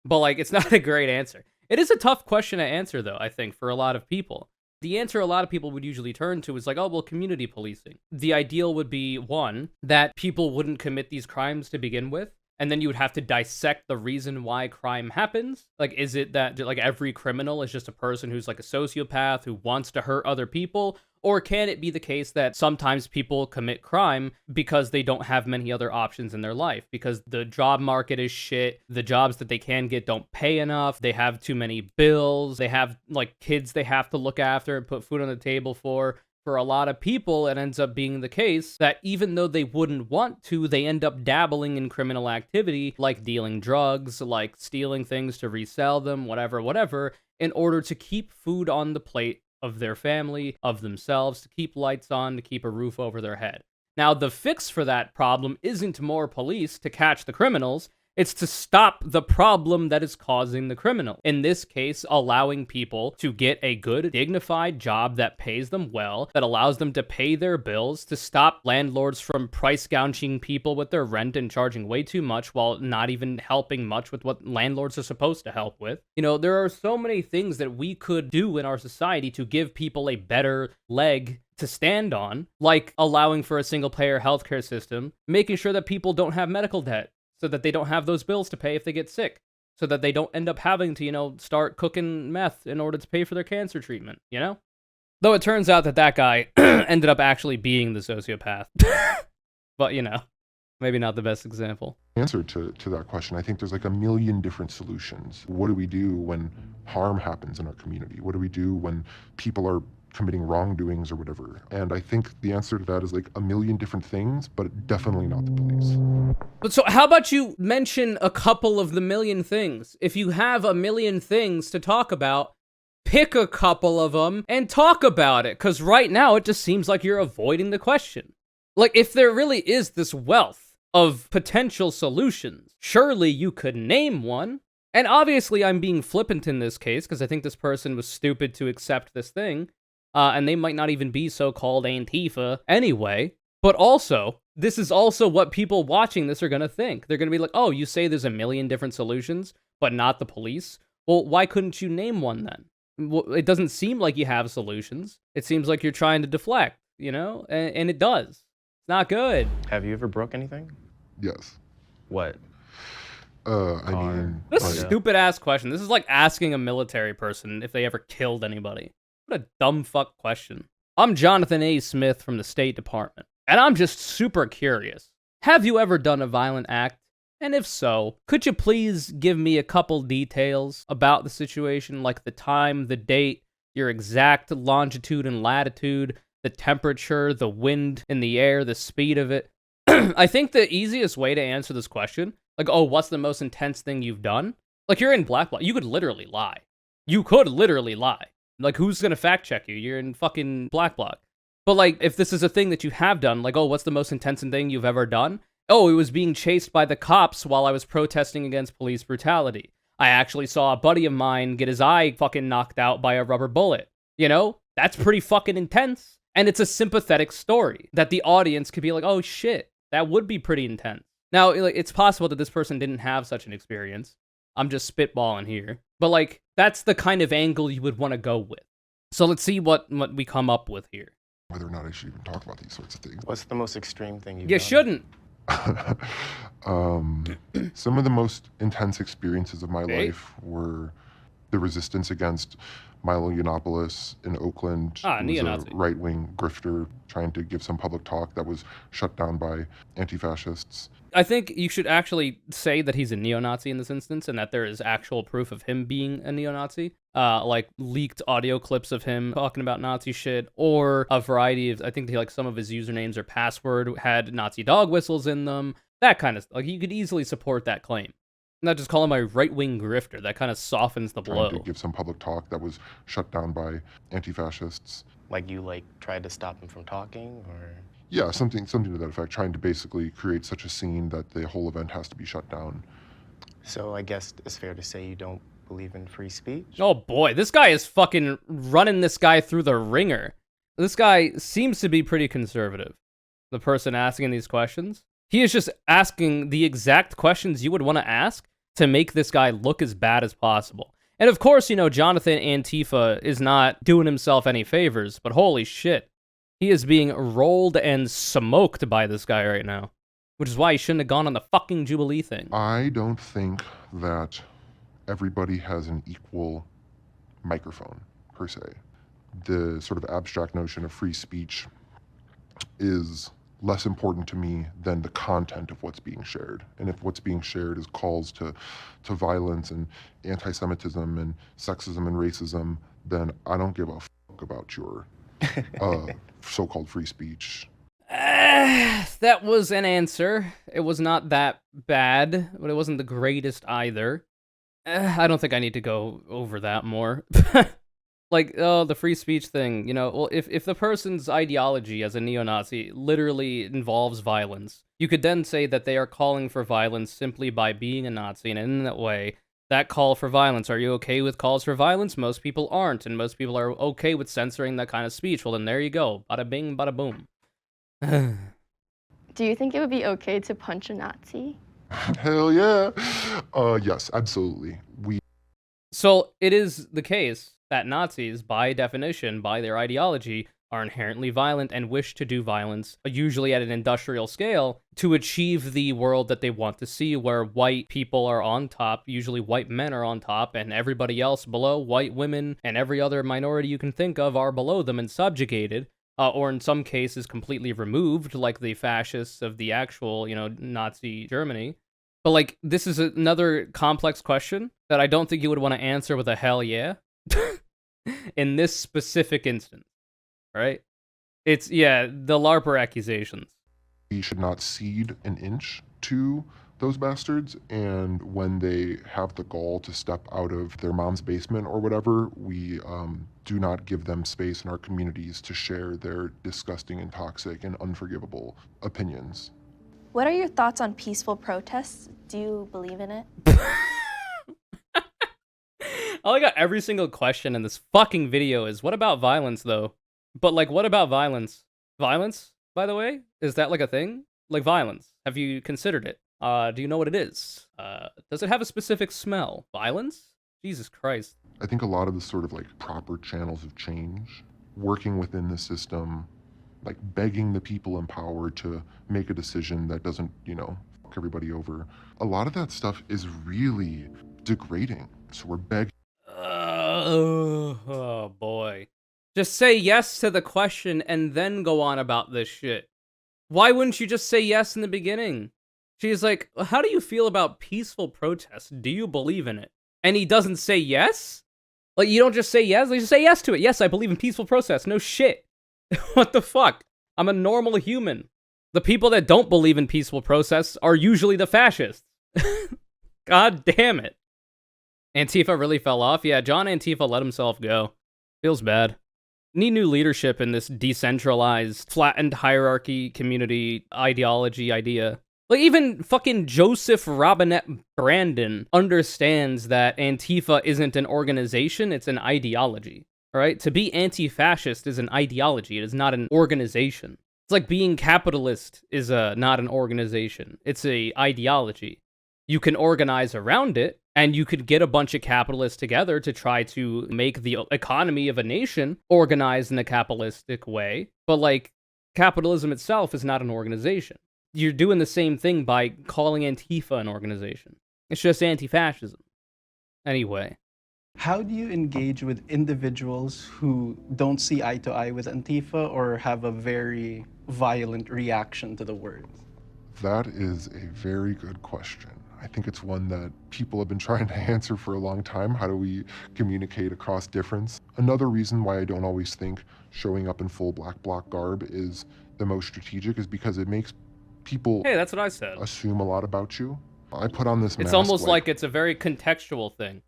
But, like, it's not a great answer. It is a tough question to answer, though, I think, for a lot of people. The answer a lot of people would usually turn to is like, oh, well, community policing. The ideal would be, one, that people wouldn't commit these crimes to begin with, and then you would have to dissect the reason why crime happens. Like, is it that, like, every criminal is just a person who's, like, a sociopath who wants to hurt other people? Or can it be the case that sometimes people commit crime because they don't have many other options in their life? Because the job market is shit, the jobs that they can get don't pay enough, they have too many bills, they have, like, kids they have to look after and put food on the table for. For a lot of people, it ends up being the case that even though they wouldn't want to, they end up dabbling in criminal activity, like dealing drugs, like stealing things to resell them, whatever, in order to keep food on the plate of their family, of themselves, to keep lights on, to keep a roof over their head. Now, the fix for that problem isn't more police to catch the criminals. It's to stop the problem that is causing the criminal. In this case, allowing people to get a good, dignified job that pays them well, that allows them to pay their bills, to stop landlords from price gouging people with their rent and charging way too much while not even helping much with what landlords are supposed to help with. There are so many things that we could do in our society to give people a better leg to stand on, like allowing for a single-payer healthcare system, making sure that people don't have medical debt, so that they don't have those bills to pay if they get sick, so that they don't end up having to, start cooking meth in order to pay for their cancer treatment, Though it turns out that guy ended up actually being the sociopath. But, maybe not the best example. Answer to that question. I think there's like a million different solutions. What do we do when harm happens in our community? What do we do when people are committing wrongdoings or whatever? And I think the answer to that is like a million different things, but definitely not the police. But so how about you mention a couple of the million things? If you have a million things to talk about, pick a couple of them and talk about it. Because right now it just seems like you're avoiding the question. Like, if there really is this wealth of potential solutions, surely you could name one. And obviously I'm being flippant in this case because I think this person was stupid to accept this thing. And they might not even be so-called Antifa anyway. But also, this is also what people watching this are going to think. They're going to be like, oh, you say there's a million different solutions, but not the police? Well, why couldn't you name one then? Well, it doesn't seem like you have solutions. It seems like you're trying to deflect, And it does. It's not good. Have you ever broke anything? Yes. What? I mean... This is a stupid-ass question. This is like asking a military person if they ever killed anybody. What a dumb fuck question. I'm Jonathan A. Smith from the State Department, and I'm just super curious. Have you ever done a violent act? And if so, could you please give me a couple details about the situation, like the time, the date, your exact longitude and latitude, the temperature, the wind in the air, the speed of it? I think the easiest way to answer this question, like, oh, what's the most intense thing you've done? Like, you're in black bloc. You could literally lie. Like, who's gonna fact check you? You're in fucking black bloc. But, like, if this is a thing that you have done, like, oh, what's the most intense thing you've ever done? Oh, it was being chased by the cops while I was protesting against police brutality. I actually saw a buddy of mine get his eye fucking knocked out by a rubber bullet. That's pretty fucking intense. And it's a sympathetic story that the audience could be like, oh, shit, that would be pretty intense. Now, it's possible that this person didn't have such an experience. I'm just spitballing here. But, like, that's the kind of angle you would want to go with. So let's see what we come up with here. Whether or not I should even talk about these sorts of things. What's the most extreme thing you've You done? shouldn't. Some of the most intense experiences of my life were the resistance against Milo Yiannopoulos in Oakland, Ah, who was neo-Nazi. a right-wing grifter trying to give some public talk that was shut down by anti-fascists. I think you should actually say that he's a neo-Nazi in this instance, and that there is actual proof of him being a neo-Nazi. Like leaked audio clips of him talking about Nazi shit, or a variety of, I think like some of his usernames or password had Nazi dog whistles in them. That kind of, like, you could easily support that claim. Not just call him a right-wing grifter. That kind of softens the blow. Trying to give some public talk that was shut down by anti-fascists. Like you tried to stop him from talking, or? Yeah, something to that effect, trying to basically create such a scene that the whole event has to be shut down. So I guess it's fair to say you don't believe in free speech? Oh boy, this guy is fucking running this guy through the ringer. This guy seems to be pretty conservative. The person asking these questions. He is just asking the exact questions you would want to ask to make this guy look as bad as possible. And of course, you know, Jonathan Antifa is not doing himself any favors, but holy shit. He is being rolled and smoked by this guy right now. Which is why he shouldn't have gone on the fucking Jubilee thing. I don't think that everybody has an equal microphone, per se. The sort of abstract notion of free speech is less important to me than the content of what's being shared. And if what's being shared is calls to violence and anti-Semitism and sexism and racism, then I don't give a fuck about your so-called free speech. That was an answer. It was not that bad, but it wasn't the greatest either. I don't think I need to go over that more. Like, oh, the free speech thing, you know, well, if the person's ideology as a neo-Nazi literally involves violence, you could then say that they are calling for violence simply by being a Nazi, and in that way, that call for violence, are you okay with calls for violence? Most people aren't, and most people are okay with censoring that kind of speech. Well, then there you go. Bada bing, bada boom. Do you think it would be okay to punch a Nazi? Hell yeah. Yes, absolutely. So it is the case that Nazis, by definition, by their ideology, are inherently violent and wish to do violence, usually at an industrial scale, to achieve the world that they want to see, where white people are on top, usually white men are on top, and everybody else below, white women and every other minority you can think of, are below them and subjugated, or in some cases completely removed, like the fascists of the actual, you know, Nazi Germany. But, like, this is another complex question that I don't think you would want to answer with a hell yeah in this specific instance, right? It's, yeah, the LARPer accusations. We should not cede an inch to those bastards, and when they have the gall to step out of their mom's basement or whatever, we do not give them space in our communities to share their disgusting and toxic and unforgivable opinions. What are your thoughts on peaceful protests? Do you believe in it? All I got every single question in this fucking video is, what about violence, though? But, like, what about violence? Violence, by the way? Is that, like, a thing? Like, violence. Have you considered it? Do you know what it is? Does it have a specific smell? Violence? Jesus Christ. I think a lot of the sort of, like, proper channels of change, working within the system, like, begging the people in power to make a decision that doesn't, you know, fuck everybody over. A lot of that stuff is really degrading. So we're begging. Oh boy. Just say yes to the question and then go on about this shit. Why wouldn't you just say yes in the beginning? She's like, how do you feel about peaceful protests? Do you believe in it? And he doesn't say yes? Like, you don't just say yes, you just say yes to it. Yes, I believe in peaceful protests. No shit. What the fuck? I'm a normal human. The people that don't believe in peaceful protests are usually the fascists. God damn it. Antifa really fell off? Yeah, John Antifa let himself go. Feels bad. Need new leadership in this decentralized, flattened hierarchy, community, ideology idea. Like, even fucking Joseph Robinette Brandon understands that Antifa isn't an organization, it's an ideology. Alright? To be anti-fascist is an ideology, it is not an organization. It's like being capitalist is not an organization, it's a ideology. You can organize around it, and you could get a bunch of capitalists together to try to make the economy of a nation organized in a capitalistic way. But, like, capitalism itself is not an organization. You're doing the same thing by calling Antifa an organization. It's just anti-fascism. Anyway. How do you engage with individuals who don't see eye to eye with Antifa or have a very violent reaction to the words? That is a very good question. I think it's one that people have been trying to answer for a long time. How do we communicate across difference? Another reason why I don't always think showing up in full black bloc garb is the most strategic is because it makes people Hey, that's what I said. assume a lot about you. I put on this mask. It's almost like it's a very contextual thing.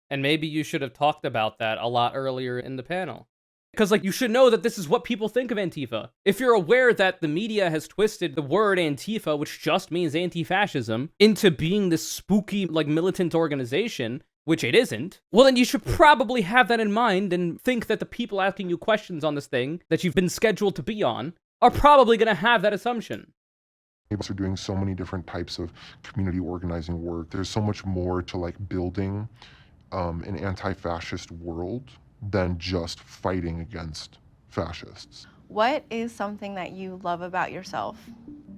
And maybe you should have talked about that a lot earlier in the panel. Because, like, you should know that this is what people think of Antifa. If you're aware that the media has twisted the word Antifa, which just means anti-fascism, into being this spooky, like, militant organization, which it isn't, well, then you should probably have that in mind and think that the people asking you questions on this thing that you've been scheduled to be on are probably going to have that assumption. Are doing so many different types of community organizing work. There's so much more to, like, building an anti-fascist world than just fighting against fascists. What is something that you love about yourself?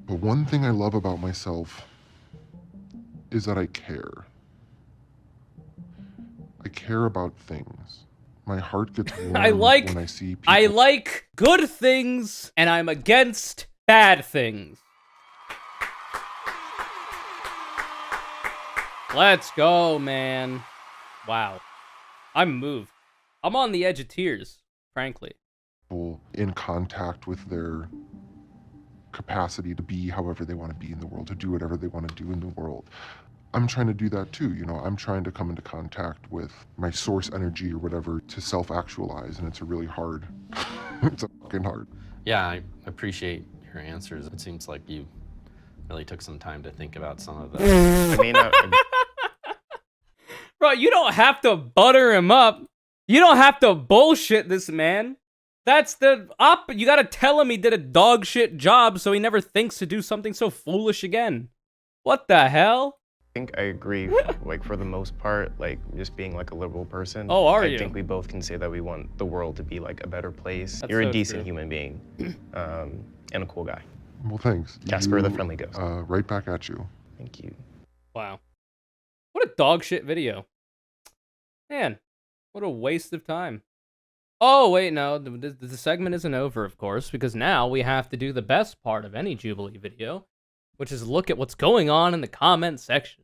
But one thing I love about myself is that I care. I care about things. My heart gets warm when I see people. I like good things, and I'm against bad things. Let's go, man. Wow. I'm moved. I'm on the edge of tears, frankly. People in contact with their capacity to be however they want to be in the world, to do whatever they want to do in the world. I'm trying to do that too, you know. I'm trying to come into contact with my source energy or whatever to self-actualize, and it's a really hard, it's fucking hard. Yeah, I appreciate your answers. It seems like you really took some time to think about some of them. I mean, Bro, you don't have to butter him up. You don't have to bullshit this man. That's the you gotta tell him he did a dog shit job so he never thinks to do something so foolish again. What the hell? I think I agree, like, for the most part, like, just being, like, a liberal person. Oh, are I you? think we both can say that we want the world to be, like, a better place. That's You're so a decent true. human being, and a cool guy. Well, thanks. Casper the You, Friendly Ghost. Right back at you. Thank you. Wow. What a dog shit video. Man, what a waste of time. Oh, wait, no, the segment isn't over, of course, because now we have to do the best part of any Jubilee video, which is look at what's going on in the comment section.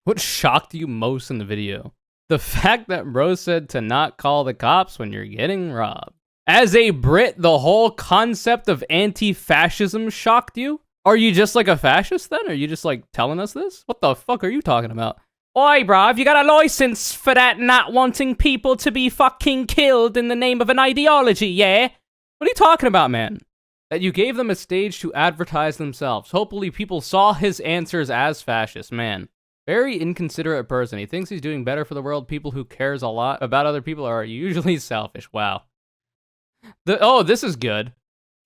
What shocked you most in the video? The fact that bro said to not call the cops when you're getting robbed. As a Brit, the whole concept of anti-fascism shocked you? Are you just like a fascist then? Are you just like telling us this? What the fuck are you talking about? Oi, bruv, you got a license for that not wanting people to be fucking killed in the name of an ideology, yeah? What are you talking about, man? That you gave them a stage to advertise themselves. Hopefully people saw his answers as fascist, man. Very inconsiderate person. He thinks he's doing better for the world. People who cares a lot about other people are usually selfish. Wow. Oh, this is good.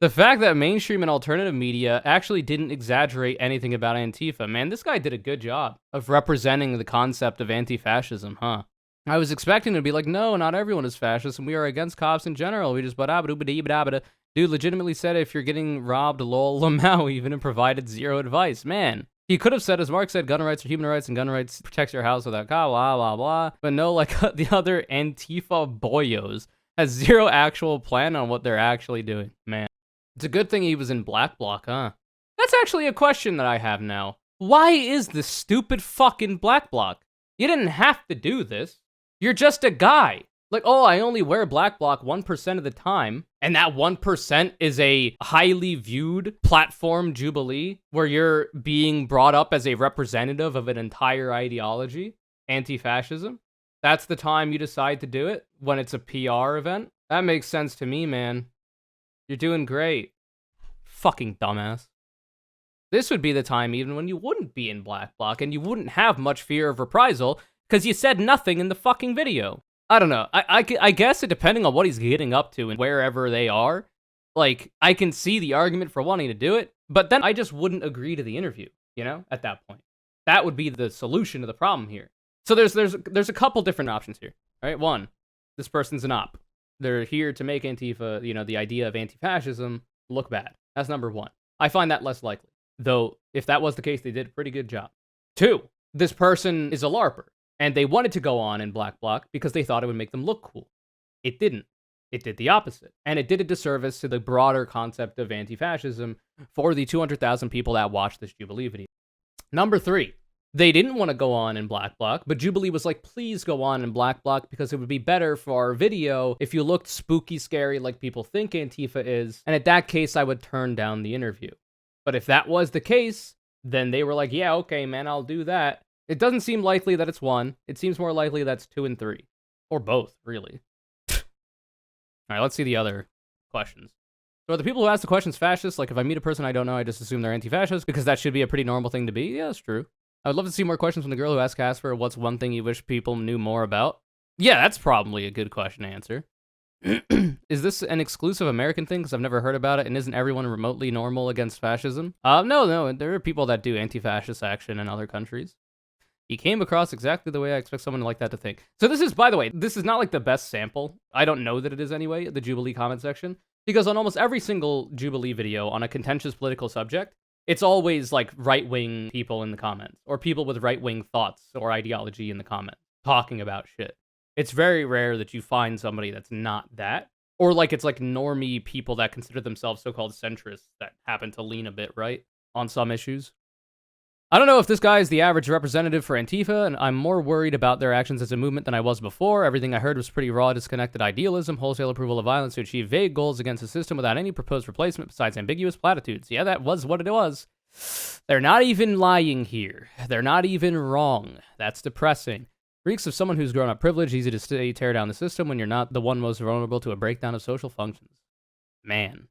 The fact that mainstream and alternative media actually didn't exaggerate anything about Antifa. Man, this guy did a good job of representing the concept of anti-fascism, huh? I was expecting to be like, no, not everyone is fascist, and we are against cops in general. We just Dude legitimately said if you're getting robbed, lol, lamau, even and provided zero advice. Man, he could have said, as Mark said, gun rights are human rights, and gun rights protects your house without blah, blah, blah. But no, like the other Antifa boyos has zero actual plan on what they're actually doing. Man. It's a good thing he was in Black Bloc, huh? That's actually a question that I have now. Why is this stupid fucking Black Bloc? You didn't have to do this. You're just a guy. Like, oh, I only wear Black Bloc 1% of the time, and that 1% is a highly viewed platform jubilee where you're being brought up as a representative of an entire ideology, anti-fascism. That's the time you decide to do it, when it's a PR event. That makes sense to me, man. You're doing great. Fucking dumbass. This would be the time even when you wouldn't be in Black Bloc and you wouldn't have much fear of reprisal because you said nothing in the fucking video. I don't know. I guess it depending on what he's getting up to and wherever they are. Like, I can see the argument for wanting to do it, but then I just wouldn't agree to the interview, you know, at that point. That would be the solution to the problem here. So there's a couple different options here. All right, one, this person's an op. They're here to make Antifa, you know, the idea of anti-fascism look bad. That's number one. I find that less likely. Though, if that was the case, they did a pretty good job. Two, this person is a LARPer. And they wanted to go on in Black Bloc because they thought it would make them look cool. It didn't. It did the opposite. And it did a disservice to the broader concept of anti-fascism for the 200,000 people that watched this Jubilee video. Number 3. They didn't want to go on in Black Bloc, but Jubilee was like, please go on in Black Bloc because it would be better for our video if you looked spooky, scary like people think Antifa is. And at that case, I would turn down the interview. But if that was the case, then they were like, yeah, okay, man, I'll do that. It doesn't seem likely that it's 1. It seems more likely that's 2 and 3. Or both, really. All right, let's see the other questions. So are the people who ask the questions fascist? Like, if I meet a person I don't know, I just assume they're anti-fascist because that should be a pretty normal thing to be? Yeah, that's true. I would love to see more questions from the girl who asked Casper, what's one thing you wish people knew more about? Yeah, that's probably a good question to answer. Is this an exclusive American thing? Because I've never heard about it, and isn't everyone remotely normal against fascism? No, there are people that do anti-fascist action in other countries. He came across exactly the way I expect someone like that to think. So this is, by the way, this is not like the best sample. I don't know that it is anyway, the Jubilee comment section. Because on almost every single Jubilee video on a contentious political subject, it's always like right-wing people in the comments, or people with right-wing thoughts or ideology in the comments, talking about shit. It's very rare that you find somebody that's not that. Or like it's like normie people that consider themselves so-called centrists that happen to lean a bit right on some issues. I don't know if this guy is the average representative for Antifa, and I'm more worried about their actions as a movement than I was before. Everything I heard was pretty raw, disconnected idealism, wholesale approval of violence to achieve vague goals against the system without any proposed replacement besides ambiguous platitudes. Yeah, that was what it was. They're not even lying here. They're not even wrong. That's depressing. Reeks of someone who's grown up privileged, easy to stay, tear down the system when you're not the one most vulnerable to a breakdown of social functions. Man.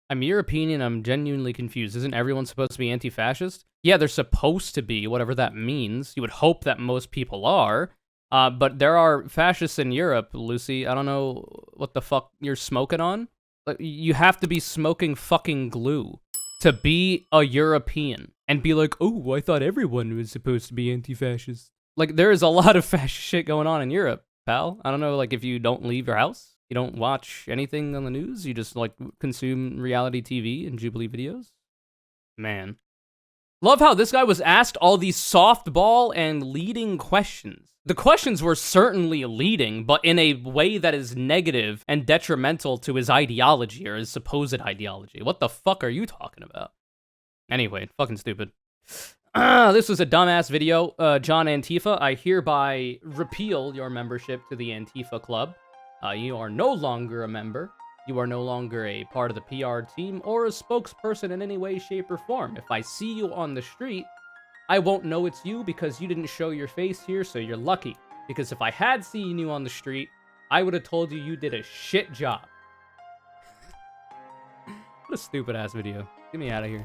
I'm European and I'm genuinely confused. Isn't everyone supposed to be anti-fascist? Yeah, they're supposed to be, whatever that means. You would hope that most people are. But there are fascists in Europe, Lucy. I don't know what the fuck you're smoking on. You have to be smoking fucking glue to be a European and be like, oh, I thought everyone was supposed to be anti-fascist. Like, there is a lot of fascist shit going on in Europe, pal. I don't know, like, if you don't leave your house. You don't watch anything on the news? You just, like, consume reality TV and Jubilee videos? Man. Love how this guy was asked all these softball and leading questions. The questions were certainly leading, but in a way that is negative and detrimental to his ideology or his supposed ideology. What the fuck are you talking about? Anyway, fucking stupid. This was a dumbass video. John Antifa, I hereby repeal your membership to the Antifa Club. You are no longer a member. You are no longer a part of the PR team or a spokesperson in any way, shape, or form. If I see you on the street, I won't know it's you because you didn't show your face here, so you're lucky. Because if I had seen you on the street, I would have told you did a shit job. What a stupid-ass video. Get me out of here.